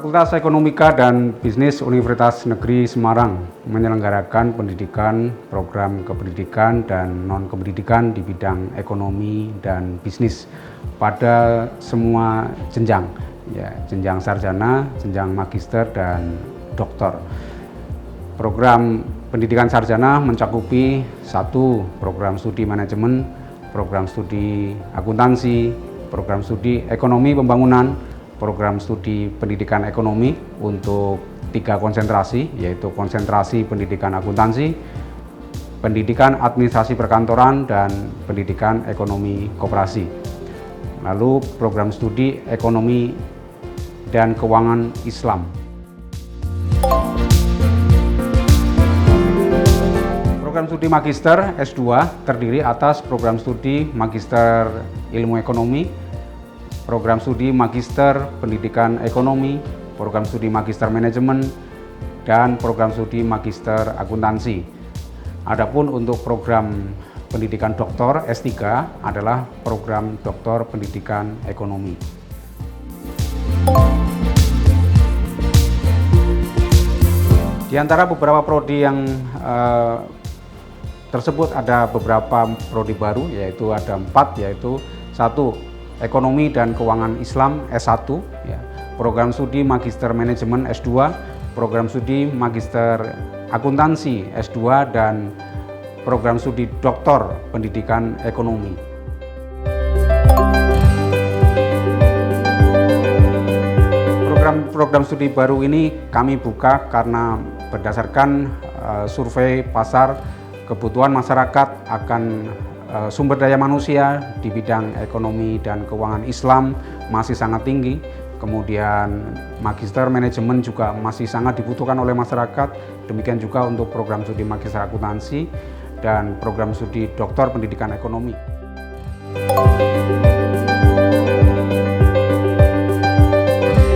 Fakultas Ekonomika dan Bisnis Universitas Negeri Semarang menyelenggarakan pendidikan, program kependidikan dan non-kependidikan di bidang ekonomi dan bisnis pada semua jenjang, ya, jenjang sarjana, jenjang magister dan doktor. Program pendidikan sarjana mencakupi 1. Program studi manajemen, program studi akuntansi, program studi ekonomi pembangunan, program studi pendidikan ekonomi untuk 3 konsentrasi, yaitu konsentrasi pendidikan akuntansi, pendidikan administrasi perkantoran, dan pendidikan ekonomi koperasi. Lalu program studi ekonomi dan keuangan Islam. Program studi magister S2 terdiri atas program studi magister ilmu ekonomi, program studi magister pendidikan ekonomi, program studi magister manajemen, dan program studi magister akuntansi. Adapun untuk program pendidikan doktor S3 adalah program doktor pendidikan ekonomi. Di antara beberapa prodi yang tersebut ada beberapa prodi baru, yaitu ada 4, yaitu 1. Ekonomi dan Keuangan Islam S1, ya. Program studi Magister Manajemen S2, program studi Magister Akuntansi S2, dan program studi Doktor Pendidikan Ekonomi. Program studi baru ini kami buka karena berdasarkan survei pasar kebutuhan masyarakat akan sumber daya manusia di bidang ekonomi dan keuangan Islam masih sangat tinggi. Kemudian magister manajemen juga masih sangat dibutuhkan oleh masyarakat. Demikian juga untuk program studi magister akuntansi dan program studi doktor pendidikan ekonomi.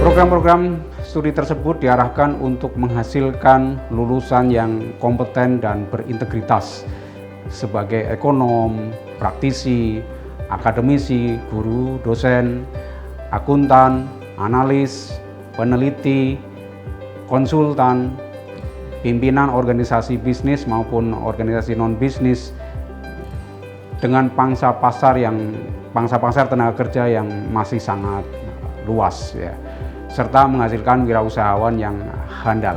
Program-program studi tersebut diarahkan untuk menghasilkan lulusan yang kompeten dan berintegritas sebagai ekonom, praktisi, akademisi, guru, dosen, akuntan, analis, peneliti, konsultan, pimpinan organisasi bisnis maupun organisasi non-bisnis dengan pangsa pasar tenaga kerja yang masih sangat luas, ya, serta menghasilkan wirausahawan yang handal.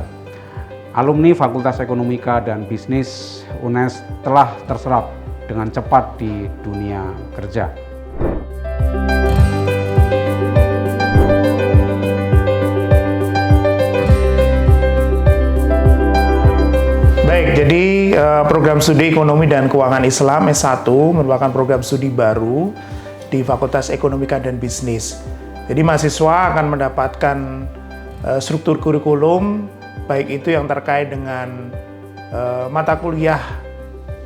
Alumni Fakultas Ekonomika dan Bisnis UNES telah terserap dengan cepat di dunia kerja. Baik, jadi program studi Ekonomi dan Keuangan Islam S1 merupakan program studi baru di Fakultas Ekonomika dan Bisnis. Jadi mahasiswa akan mendapatkan struktur kurikulum baik itu yang terkait dengan mata kuliah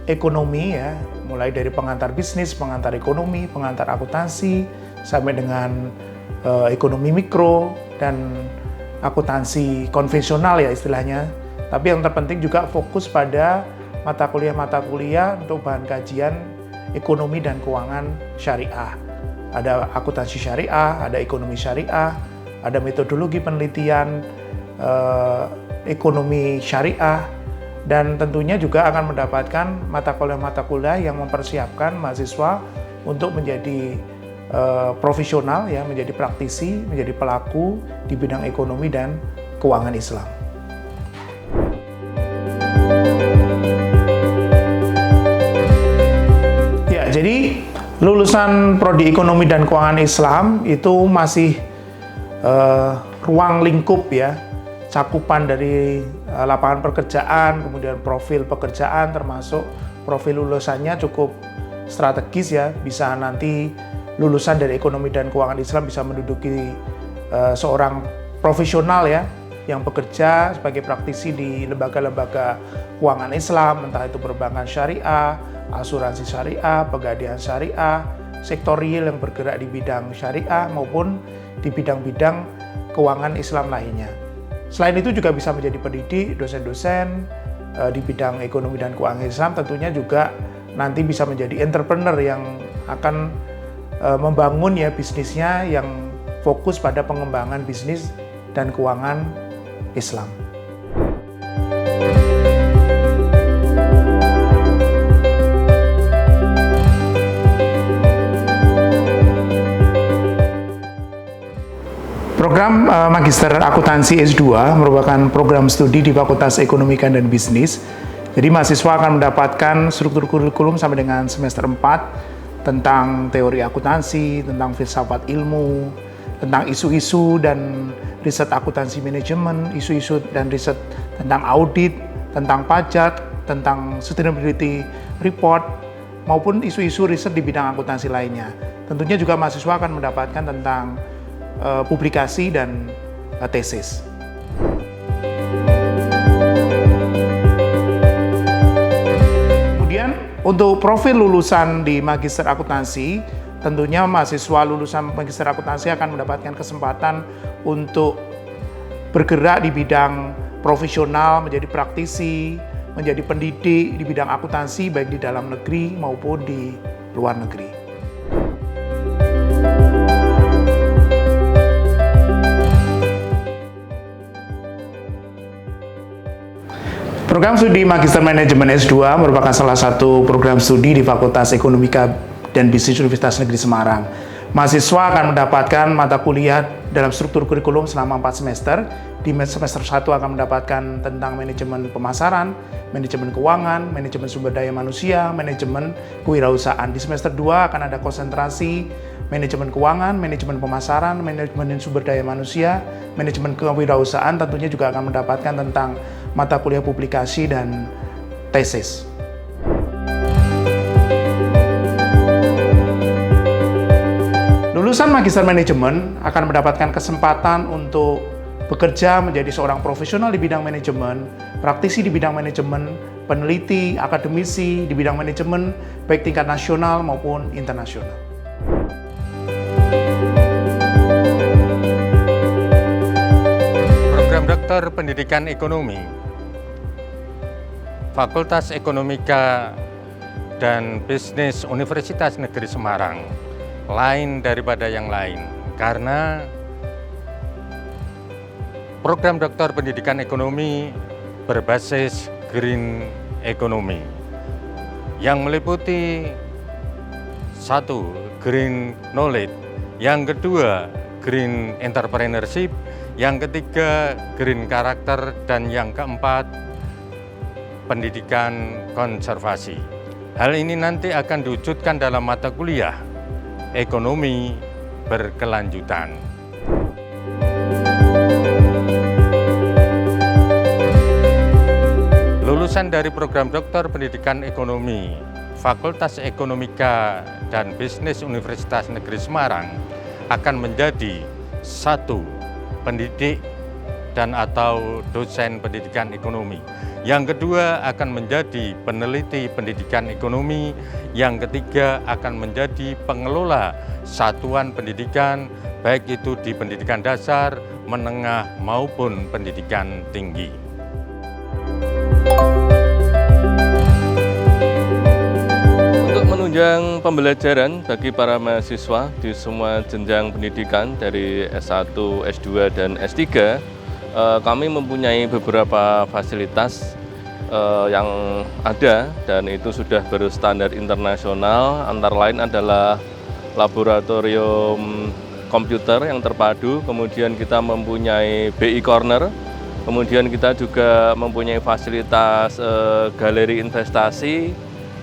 ekonomi, ya, mulai dari pengantar bisnis, pengantar ekonomi, pengantar akuntansi, sampai dengan ekonomi mikro dan akuntansi konvensional, ya istilahnya. Tapi yang terpenting juga fokus pada mata kuliah untuk bahan kajian ekonomi dan keuangan syariah. Ada akuntansi syariah, ada ekonomi syariah, ada metodologi penelitian ekonomi syariah, dan tentunya juga akan mendapatkan mata kuliah yang mempersiapkan mahasiswa untuk menjadi profesional, ya, menjadi praktisi, menjadi pelaku di bidang ekonomi dan keuangan Islam. Ya, jadi lulusan prodi ekonomi dan keuangan Islam itu masih ruang lingkup, ya, cakupan dari lapangan pekerjaan, kemudian profil pekerjaan, termasuk profil lulusannya cukup strategis, ya. Bisa nanti lulusan dari ekonomi dan keuangan Islam bisa menduduki seorang profesional, ya, yang bekerja sebagai praktisi di lembaga-lembaga keuangan Islam, entah itu perbankan syariah, asuransi syariah, pegadaian syariah, sektor real yang bergerak di bidang syariah maupun di bidang-bidang keuangan Islam lainnya. Selain itu juga bisa menjadi pendidik, dosen-dosen di bidang ekonomi dan keuangan Islam, tentunya juga nanti bisa menjadi entrepreneur yang akan membangun, ya, bisnisnya yang fokus pada pengembangan bisnis dan Keuangan Islam. Program Magister Akuntansi S2 merupakan program studi di Fakultas Ekonomika dan Bisnis. Jadi mahasiswa akan mendapatkan struktur kurikulum sampai dengan semester 4 tentang teori akuntansi, tentang filsafat ilmu, tentang isu-isu dan riset akuntansi manajemen, isu-isu dan riset tentang audit, tentang pajak, tentang sustainability report, maupun isu-isu riset di bidang akuntansi lainnya. Tentunya juga mahasiswa akan mendapatkan tentang publikasi dan tesis. Kemudian untuk profil lulusan di Magister Akuntansi, tentunya mahasiswa lulusan Magister Akuntansi akan mendapatkan kesempatan untuk bergerak di bidang profesional, menjadi praktisi, menjadi pendidik di bidang akuntansi baik di dalam negeri maupun di luar negeri. Program studi Magister Manajemen S2 merupakan salah satu program studi di Fakultas Ekonomika dan Bisnis Universitas Negeri Semarang. Mahasiswa akan mendapatkan mata kuliah dalam struktur kurikulum selama 4 semester. Di semester 1 akan mendapatkan tentang manajemen pemasaran, manajemen keuangan, manajemen sumber daya manusia, manajemen kewirausahaan. Di semester 2 akan ada konsentrasi manajemen keuangan, manajemen pemasaran, manajemen sumber daya manusia, manajemen kewirausahaan. Tentunya juga akan mendapatkan tentang mata kuliah publikasi dan tesis. Lulusan Magister Manajemen akan mendapatkan kesempatan untuk bekerja menjadi seorang profesional di bidang manajemen, praktisi di bidang manajemen, peneliti, akademisi di bidang manajemen, baik tingkat nasional maupun internasional. Program Doktor Pendidikan Ekonomi Fakultas Ekonomika dan Bisnis Universitas Negeri Semarang lain daripada yang lain karena program Doktor Pendidikan Ekonomi berbasis Green Economy yang meliputi 1. Green Knowledge, yang kedua Green Entrepreneurship, yang ketiga Green Karakter, dan yang keempat pendidikan konservasi. Hal ini nanti akan diwujudkan dalam mata kuliah ekonomi berkelanjutan. Lulusan dari program Doktor Pendidikan Ekonomi Fakultas Ekonomika dan Bisnis Universitas Negeri Semarang akan menjadi 1. Pendidik dan atau dosen pendidikan ekonomi. Yang kedua akan menjadi peneliti pendidikan ekonomi. Yang ketiga akan menjadi pengelola satuan pendidikan, baik itu di pendidikan dasar, menengah maupun pendidikan tinggi. Untuk menunjang pembelajaran bagi para mahasiswa di semua jenjang pendidikan dari S1, S2, dan S3, kami mempunyai beberapa fasilitas yang ada dan itu sudah berstandar internasional. Antara lain adalah laboratorium komputer yang terpadu, kemudian kita mempunyai BI Corner, kemudian kita juga mempunyai fasilitas galeri investasi,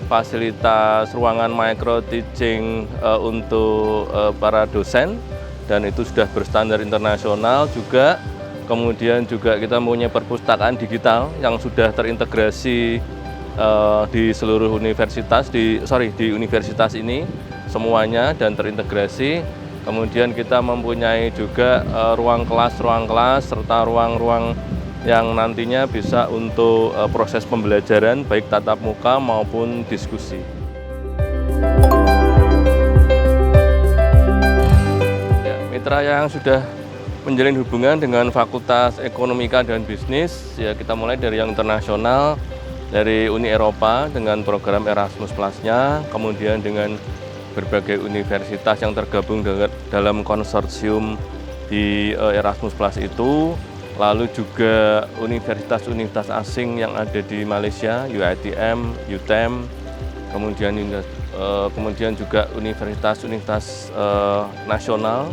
fasilitas ruangan micro teaching untuk para dosen, dan itu sudah berstandar internasional juga. Kemudian juga kita mempunyai perpustakaan digital yang sudah terintegrasi di seluruh universitas, di universitas ini semuanya dan terintegrasi. Kemudian kita mempunyai juga ruang kelas serta ruang-ruang yang nantinya bisa untuk proses pembelajaran baik tatap muka maupun diskusi. Ya, mitra yang sudah menjalin hubungan dengan Fakultas Ekonomika dan Bisnis, ya kita mulai dari yang internasional, dari Uni Eropa dengan program Erasmus Plus-nya, kemudian dengan berbagai universitas yang tergabung dalam konsorsium di Erasmus Plus itu, lalu juga universitas-universitas asing yang ada di Malaysia, UiTM, UTM, kemudian juga universitas-universitas nasional,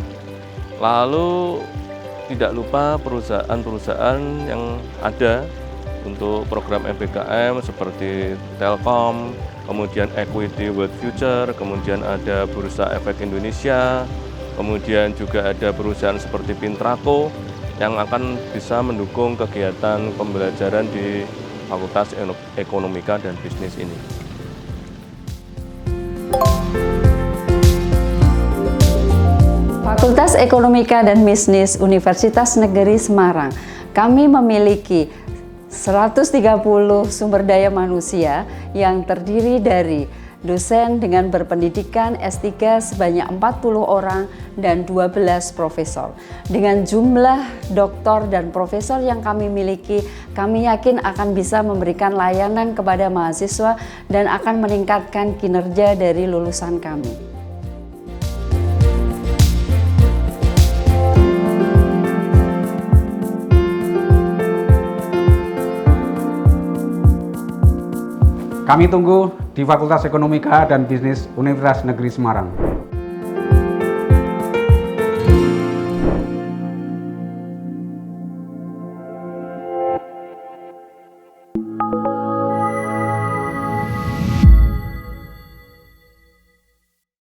lalu tidak lupa perusahaan-perusahaan yang ada untuk program MBKM seperti Telkom, kemudian Equity World Future, kemudian ada Bursa Efek Indonesia, kemudian juga ada perusahaan seperti Pintrako yang akan bisa mendukung kegiatan pembelajaran di Fakultas Ekonomika dan Bisnis ini. Fakultas Ekonomika dan Bisnis Universitas Negeri Semarang, kami memiliki 130 sumber daya manusia yang terdiri dari dosen dengan berpendidikan S3 sebanyak 40 orang dan 12 profesor. Dengan jumlah doktor dan profesor yang kami miliki, kami yakin akan bisa memberikan layanan kepada mahasiswa dan akan meningkatkan kinerja dari lulusan kami. Kami tunggu di Fakultas Ekonomika dan Bisnis Universitas Negeri Semarang.